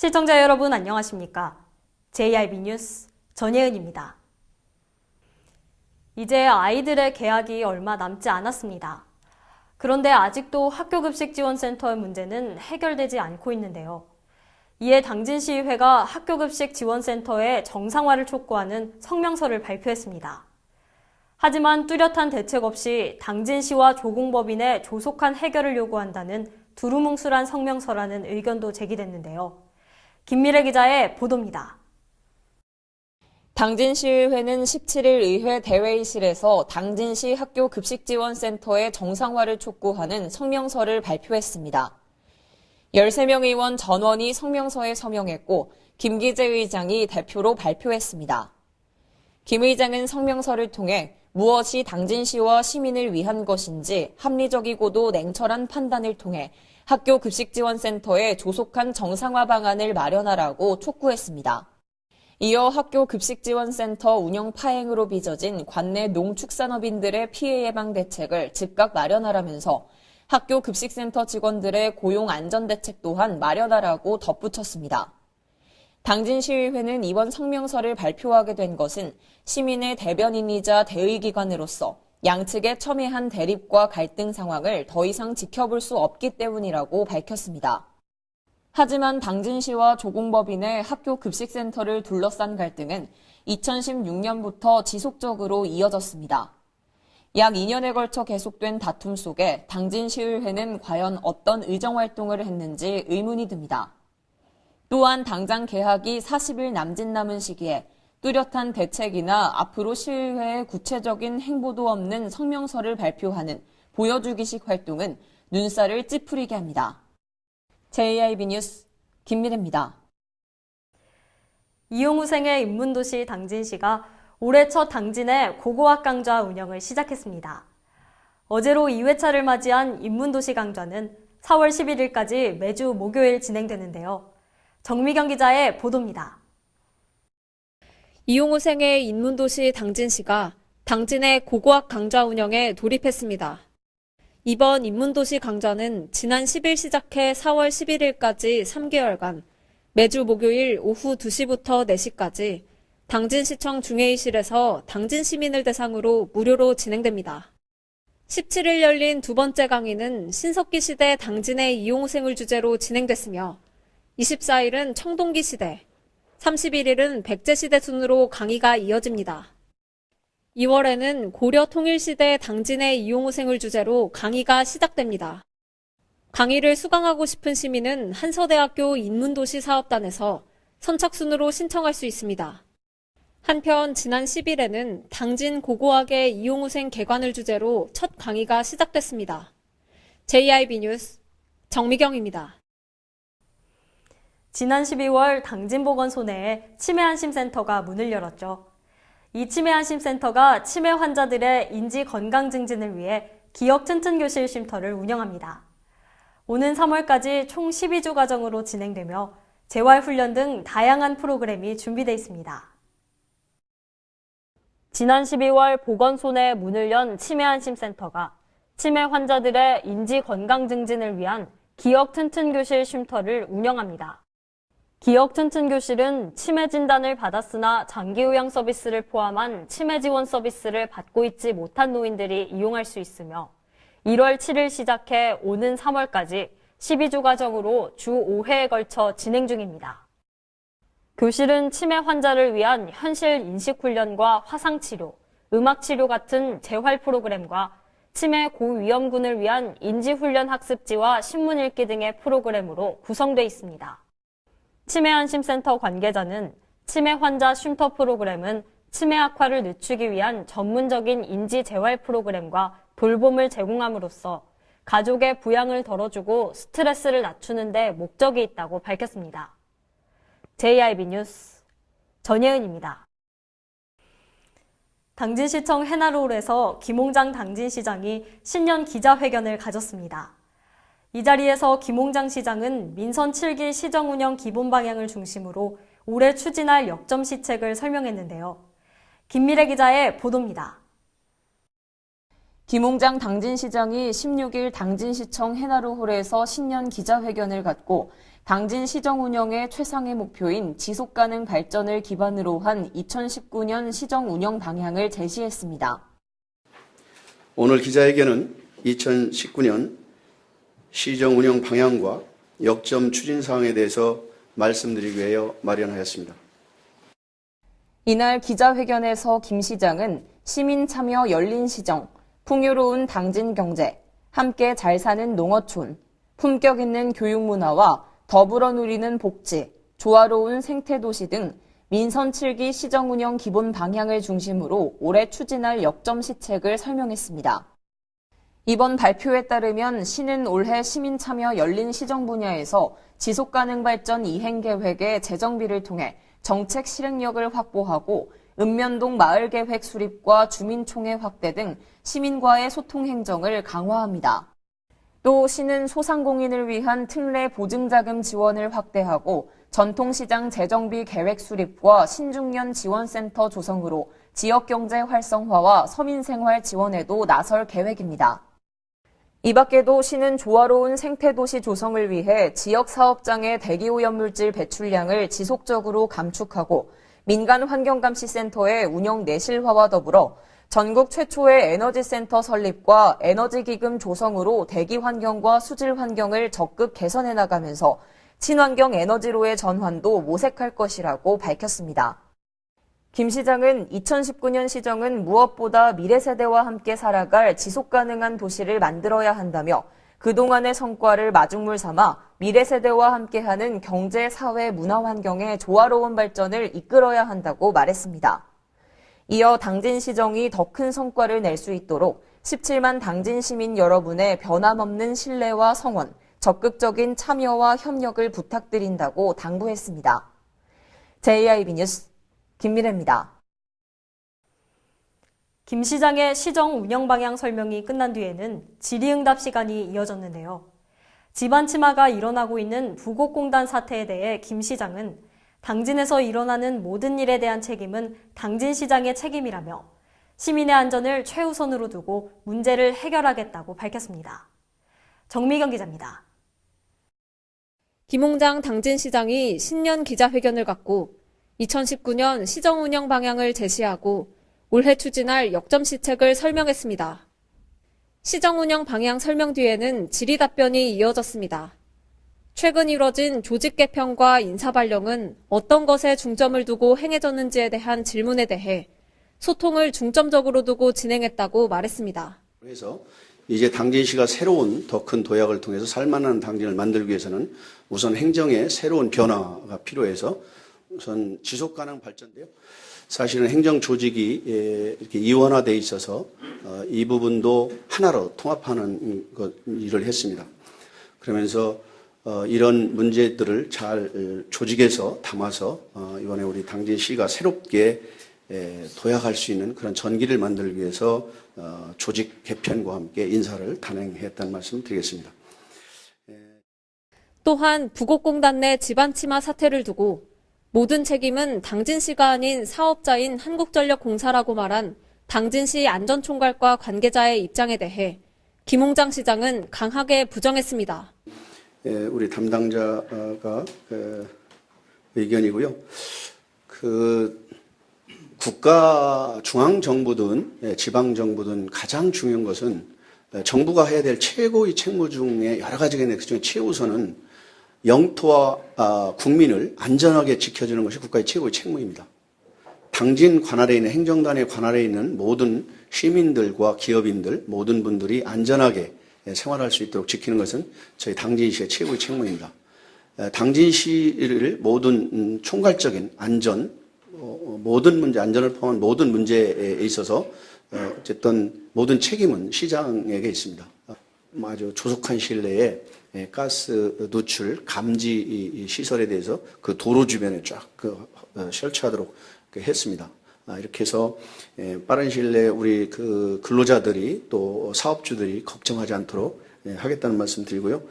시청자 여러분 안녕하십니까? JIB 뉴스 전예은입니다. 이제 아이들의 개학이 얼마 남지 않았습니다. 그런데 아직도 학교급식지원센터의 문제는 해결되지 않고 있는데요. 이에 당진시의회가 학교급식지원센터의 정상화를 촉구하는 성명서를 발표했습니다. 하지만 뚜렷한 대책 없이 당진시와 조공법인의 조속한 해결을 요구한다는 두루뭉술한 성명서라는 의견도 제기됐는데요. 김미래 기자의 보도입니다. 당진시의회는 17일 의회 대회의실에서 당진시 학교급식지원센터의 정상화를 촉구하는 성명서를 발표했습니다. 13명 의원 전원이 성명서에 서명했고 김기재 의장이 대표로 발표했습니다. 김 의장은 성명서를 통해 무엇이 당진시와 시민을 위한 것인지 합리적이고도 냉철한 판단을 통해 학교급식지원센터의 조속한 정상화 방안을 마련하라고 촉구했습니다. 이어 학교급식지원센터 운영 파행으로 빚어진 관내 농축산업인들의 피해 예방 대책을 즉각 마련하라면서 학교급식센터 직원들의 고용 안전 대책 또한 마련하라고 덧붙였습니다. 당진시의회는 이번 성명서를 발표하게 된 것은 시민의 대변인이자 대의기관으로서 양측의 첨예한 대립과 갈등 상황을 더 이상 지켜볼 수 없기 때문이라고 밝혔습니다. 하지만 당진시와 조공법인의 학교급식센터를 둘러싼 갈등은 2016년부터 지속적으로 이어졌습니다. 약 2년에 걸쳐 계속된 다툼 속에 당진시의회는 과연 어떤 의정활동을 했는지 의문이 듭니다. 또한 당장 개학이 40일 남짓 남은 시기에 뚜렷한 대책이나 앞으로 시의회의 구체적인 행보도 없는 성명서를 발표하는 보여주기식 활동은 눈살을 찌푸리게 합니다. JIB 뉴스 김미래입니다. 이용우생의 인문도시 당진시가 올해 첫 당진의 고고학 강좌 운영을 시작했습니다. 어제로 2회차를 맞이한 인문도시 강좌는 4월 11일까지 매주 목요일 진행되는데요. 정미경 기자의 보도입니다. 이용우생의 인문도시 당진시가 당진의 고고학 강좌 운영에 돌입했습니다. 이번 인문도시 강좌는 지난 10일 시작해 4월 11일까지 3개월간 매주 목요일 오후 2시부터 4시까지 당진시청 중회의실에서 당진 시민을 대상으로 무료로 진행됩니다. 17일 열린 두 번째 강의는 신석기 시대 당진의 이용우생을 주제로 진행됐으며 24일은 청동기 시대, 31일은 백제시대 순으로 강의가 이어집니다. 2월에는 고려 통일시대 당진의 이용우생을 주제로 강의가 시작됩니다. 강의를 수강하고 싶은 시민은 한서대학교 인문도시 사업단에서 선착순으로 신청할 수 있습니다. 한편 지난 10일에는 당진 고고학의 이용우생 개관을 주제로 첫 강의가 시작됐습니다. JIB 뉴스 정미경입니다. 지난 12월 당진보건소 내에 치매안심센터가 문을 열었죠. 이 치매안심센터가 치매 환자들의 인지 건강 증진을 위해 기억 튼튼 교실 쉼터를 운영합니다. 오는 3월까지 총 12주 과정으로 진행되며 재활훈련 등 다양한 프로그램이 준비되어 있습니다. 지난 12월 보건소 내 문을 연 치매안심센터가 치매 환자들의 인지 건강 증진을 위한 기억 튼튼 교실 쉼터를 운영합니다. 기억 튼튼 교실은 치매 진단을 받았으나 장기 요양 서비스를 포함한 치매 지원 서비스를 받고 있지 못한 노인들이 이용할 수 있으며 1월 7일 시작해 오는 3월까지 12주 과정으로 주 5회에 걸쳐 진행 중입니다. 교실은 치매 환자를 위한 현실 인식 훈련과 화상치료, 음악치료 같은 재활 프로그램과 치매 고위험군을 위한 인지훈련 학습지와 신문 읽기 등의 프로그램으로 구성되어 있습니다. 치매안심센터 관계자는 치매 환자 쉼터 프로그램은 치매 악화를 늦추기 위한 전문적인 인지 재활 프로그램과 돌봄을 제공함으로써 가족의 부양을 덜어주고 스트레스를 낮추는 데 목적이 있다고 밝혔습니다. JIB 뉴스 전예은입니다. 당진시청 해나루홀에서 김홍장 당진시장이 신년 기자회견을 가졌습니다. 이 자리에서 김홍장 시장은 민선 7기 시정운영 기본 방향을 중심으로 올해 추진할 역점 시책을 설명했는데요. 김미래 기자의 보도입니다. 김웅장 당진시장이 16일 당진시청 해나루홀에서 신년 기자회견을 갖고 당진 시정 운영의 최상의 목표인 지속가능 발전을 기반으로 한 2019년 시정 운영 방향을 제시했습니다. 오늘 기자회견은 2019년 시정 운영 방향과 역점 추진 사항에 대해서 말씀드리기 위하여 마련하였습니다. 이날 기자회견에서 김 시장은 시민 참여 열린 시정, 풍요로운 당진 경제, 함께 잘 사는 농어촌, 품격 있는 교육 문화와 더불어 누리는 복지, 조화로운 생태도시 등 민선 7기 시정 운영 기본 방향을 중심으로 올해 추진할 역점 시책을 설명했습니다. 이번 발표에 따르면 시는 올해 시민 참여 열린 시정 분야에서 지속가능 발전 이행 계획의 재정비를 통해 정책 실행력을 확보하고 읍면동 마을계획 수립과 주민총회 확대 등 시민과의 소통 행정을 강화합니다. 또 시는 소상공인을 위한 특례 보증자금 지원을 확대하고 전통시장 재정비 계획 수립과 신중년 지원센터 조성으로 지역경제 활성화와 서민생활 지원에도 나설 계획입니다. 이 밖에도 시는 조화로운 생태도시 조성을 위해 지역사업장의 대기오염물질 배출량을 지속적으로 감축하고 민간환경감시센터의 운영 내실화와 더불어 전국 최초의 에너지센터 설립과 에너지기금 조성으로 대기환경과 수질환경을 적극 개선해 나가면서 친환경 에너지로의 전환도 모색할 것이라고 밝혔습니다. 김 시장은 2019년 시정은 무엇보다 미래 세대와 함께 살아갈 지속가능한 도시를 만들어야 한다며 그동안의 성과를 마중물 삼아 미래 세대와 함께하는 경제, 사회, 문화 환경의 조화로운 발전을 이끌어야 한다고 말했습니다. 이어 당진시정이 더 큰 성과를 낼 수 있도록 17만 당진 시민 여러분의 변함없는 신뢰와 성원, 적극적인 참여와 협력을 부탁드린다고 당부했습니다. JIB 뉴스 김미래입니다. 김 시장의 시정 운영 방향 설명이 끝난 뒤에는 질의응답 시간이 이어졌는데요. 집안 치마가 일어나고 있는 부곡공단 사태에 대해 김 시장은 당진에서 일어나는 모든 일에 대한 책임은 당진시장의 책임이라며 시민의 안전을 최우선으로 두고 문제를 해결하겠다고 밝혔습니다. 정미경 기자입니다. 김웅장 당진시장이 신년 기자회견을 갖고 2019년 시정 운영 방향을 제시하고 올해 추진할 역점 시책을 설명했습니다. 시정 운영 방향 설명 뒤에는 질의 답변이 이어졌습니다. 최근 이뤄진 조직 개편과 인사 발령은 어떤 것에 중점을 두고 행해졌는지에 대한 질문에 대해 소통을 중점적으로 두고 진행했다고 말했습니다. 그래서 이제 당진시가 새로운 더 큰 도약을 통해서 살만한 당진을 만들기 위해서는 우선 행정의 새로운 변화가 필요해서 우선 지속가능 발전인데요. 사실은 행정 조직이 이렇게 이원화되어 있어서 이 부분도 하나로 통합하는 일을 했습니다. 그러면서 이런 문제들을 잘 조직에서 담아서 이번에 우리 당진시가 새롭게 도약할 수 있는 그런 전기를 만들기 위해서 조직 개편과 함께 인사를 단행했다는 말씀 드리겠습니다. 또한 부곡공단 내 집안 치마 사태를 두고 모든 책임은 당진시가 아닌 사업자인 한국전력공사라고 말한 당진시 안전총괄과 관계자의 입장에 대해 김웅장 시장은 강하게 부정했습니다. 우리 담당자가 의견이고요. 국가 중앙정부든 지방정부든 가장 중요한 것은 정부가 해야 될 최고의 책무 중에 여러 가지가 있는데 그중에 최우선은 영토와 국민을 안전하게 지켜주는 것이 국가의 최고의 책무입니다. 당진 관할에 있는 행정단의 관할에 있는 모든 시민들과 기업인들 모든 분들이 안전하게 생활할 수 있도록 지키는 것은 저희 당진시의 최고의 책무입니다. 당진시를 모든 총괄적인 안전, 모든 문제, 안전을 포함한 모든 문제에 있어서 어쨌든 모든 책임은 시장에게 있습니다. 아주 조속한 시일 내에 가스 누출 감지 시설에 대해서 그 도로 주변에 쫙 설치하도록 했습니다. 이렇게 해서 빠른 시일 내에 우리 근로자들이 또 사업주들이 걱정하지 않도록 하겠다는 말씀 드리고요.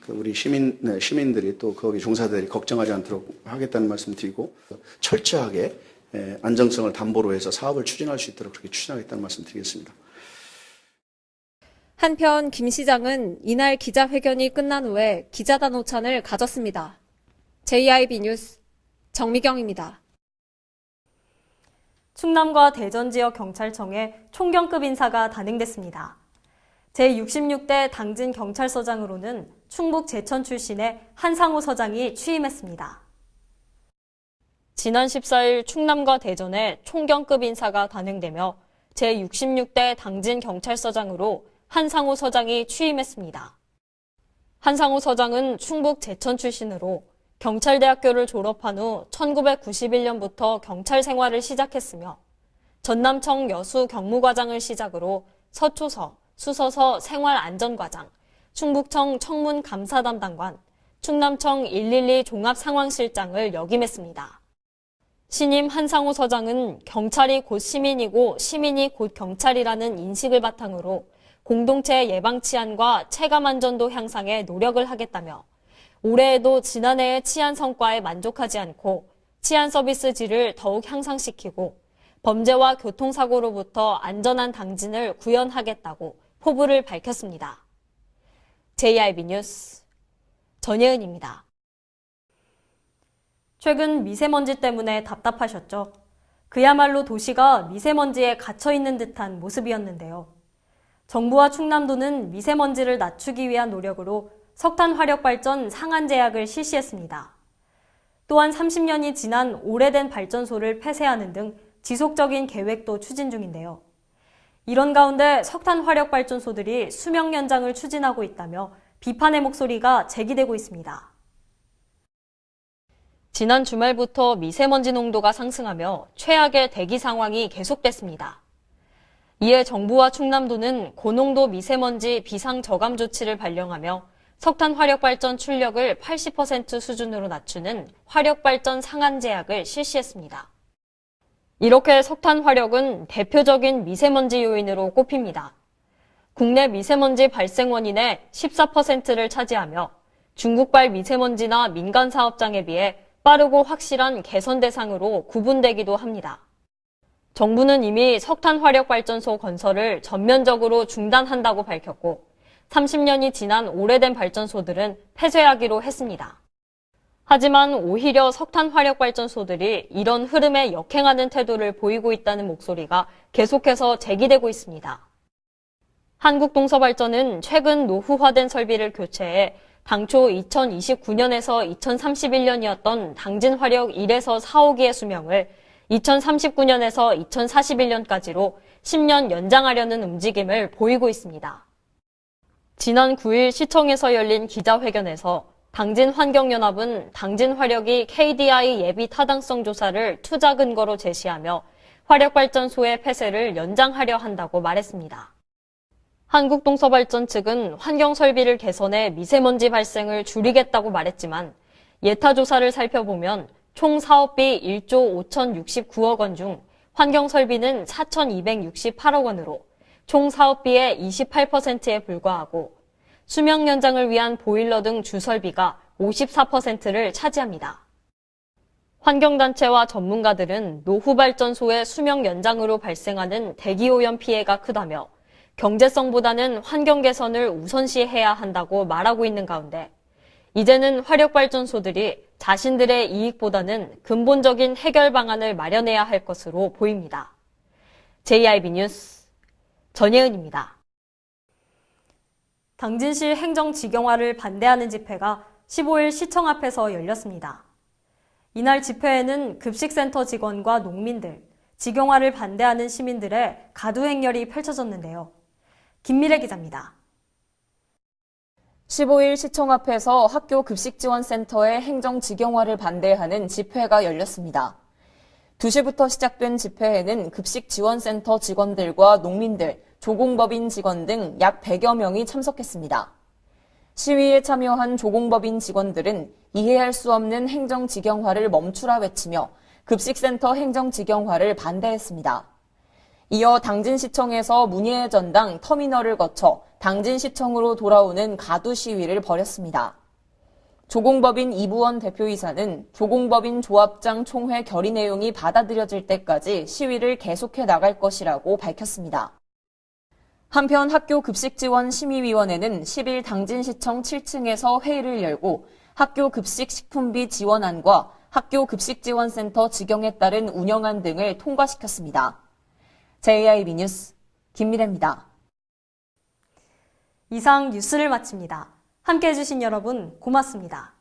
우리 시민들이 또 거기 종사자들이 걱정하지 않도록 하겠다는 말씀 드리고 철저하게 안정성을 담보로 해서 사업을 추진할 수 있도록 그렇게 추진하겠다는 말씀 드리겠습니다. 한편 김 시장은 이날 기자회견이 끝난 후에 기자단오찬을 가졌습니다. JIB 뉴스 정미경입니다. 충남과 대전 지역 경찰청에 총경급 인사가 단행됐습니다. 제66대 당진 경찰서장으로는 충북 제천 출신의 한상호 서장이 취임했습니다. 지난 14일 충남과 대전에 총경급 인사가 단행되며 제66대 당진 경찰서장으로 한상호 서장이 취임했습니다. 한상호 서장은 충북 제천 출신으로 경찰대학교를 졸업한 후 1991년부터 경찰 생활을 시작했으며 전남청 여수 경무과장을 시작으로 서초서, 수서서 생활안전과장, 충북청 청문감사담당관, 충남청 112 종합상황실장을 역임했습니다. 신임 한상호 서장은 경찰이 곧 시민이고 시민이 곧 경찰이라는 인식을 바탕으로 공동체 예방 치안과 체감 안전도 향상에 노력을 하겠다며 올해에도 지난해의 치안 성과에 만족하지 않고 치안 서비스 질을 더욱 향상시키고 범죄와 교통사고로부터 안전한 당진을 구현하겠다고 포부를 밝혔습니다. JIB 뉴스 전예은입니다. 최근 미세먼지 때문에 답답하셨죠? 그야말로 도시가 미세먼지에 갇혀있는 듯한 모습이었는데요. 정부와 충남도는 미세먼지를 낮추기 위한 노력으로 석탄 화력 발전 상한 제약을 실시했습니다. 또한 30년이 지난 오래된 발전소를 폐쇄하는 등 지속적인 계획도 추진 중인데요. 이런 가운데 석탄 화력 발전소들이 수명 연장을 추진하고 있다며 비판의 목소리가 제기되고 있습니다. 지난 주말부터 미세먼지 농도가 상승하며 최악의 대기 상황이 계속됐습니다. 이에 정부와 충남도는 고농도 미세먼지 비상 저감 조치를 발령하며 석탄 화력 발전 출력을 80% 수준으로 낮추는 화력 발전 상한 제약을 실시했습니다. 이렇게 석탄 화력은 대표적인 미세먼지 요인으로 꼽힙니다. 국내 미세먼지 발생 원인의 14%를 차지하며 중국발 미세먼지나 민간 사업장에 비해 빠르고 확실한 개선 대상으로 구분되기도 합니다. 정부는 이미 석탄 화력 발전소 건설을 전면적으로 중단한다고 밝혔고 30년이 지난 오래된 발전소들은 폐쇄하기로 했습니다. 하지만 오히려 석탄 화력 발전소들이 이런 흐름에 역행하는 태도를 보이고 있다는 목소리가 계속해서 제기되고 있습니다. 한국동서발전은 최근 노후화된 설비를 교체해 당초 2029년에서 2031년이었던 당진 화력 1에서 4호기의 수명을 2039년에서 2041년까지로 10년 연장하려는 움직임을 보이고 있습니다. 지난 9일 시청에서 열린 기자회견에서 당진환경연합은 당진화력이 KDI 예비 타당성 조사를 투자 근거로 제시하며 화력발전소의 폐쇄를 연장하려 한다고 말했습니다. 한국동서발전 측은 환경설비를 개선해 미세먼지 발생을 줄이겠다고 말했지만 예타조사를 살펴보면 총 사업비 1조 5,069억 원 중 환경설비는 4,268억 원으로 총 사업비의 28%에 불과하고 수명 연장을 위한 보일러 등 주설비가 54%를 차지합니다. 환경단체와 전문가들은 노후발전소의 수명 연장으로 발생하는 대기오염 피해가 크다며 경제성보다는 환경 개선을 우선시해야 한다고 말하고 있는 가운데 이제는 화력발전소들이 자신들의 이익보다는 근본적인 해결 방안을 마련해야 할 것으로 보입니다. JIB 뉴스 전예은입니다. 당진시 행정직영화를 반대하는 집회가 15일 시청 앞에서 열렸습니다. 이날 집회에는 급식센터 직원과 농민들, 직영화를 반대하는 시민들의 가두 행렬이 펼쳐졌는데요. 김미래 기자입니다. 15일 시청 앞에서 학교 급식지원센터의 행정직영화를 반대하는 집회가 열렸습니다. 2시부터 시작된 집회에는 급식지원센터 직원들과 농민들, 조공법인 직원 등 약 100여 명이 참석했습니다. 시위에 참여한 조공법인 직원들은 이해할 수 없는 행정직영화를 멈추라 외치며 급식센터 행정직영화를 반대했습니다. 이어 당진시청에서 문예의 전당 터미널을 거쳐 당진시청으로 돌아오는 가두 시위를 벌였습니다. 조공법인 이부원 대표이사는 조공법인 조합장 총회 결의 내용이 받아들여질 때까지 시위를 계속해 나갈 것이라고 밝혔습니다. 한편 학교급식지원심의위원회는 10일 당진시청 7층에서 회의를 열고 학교 급식 식품비 지원안과 학교 급식지원센터 직영에 따른 운영안 등을 통과시켰습니다. JIB 뉴스 김미래입니다. 이상 뉴스를 마칩니다. 함께해 주신 여러분 고맙습니다.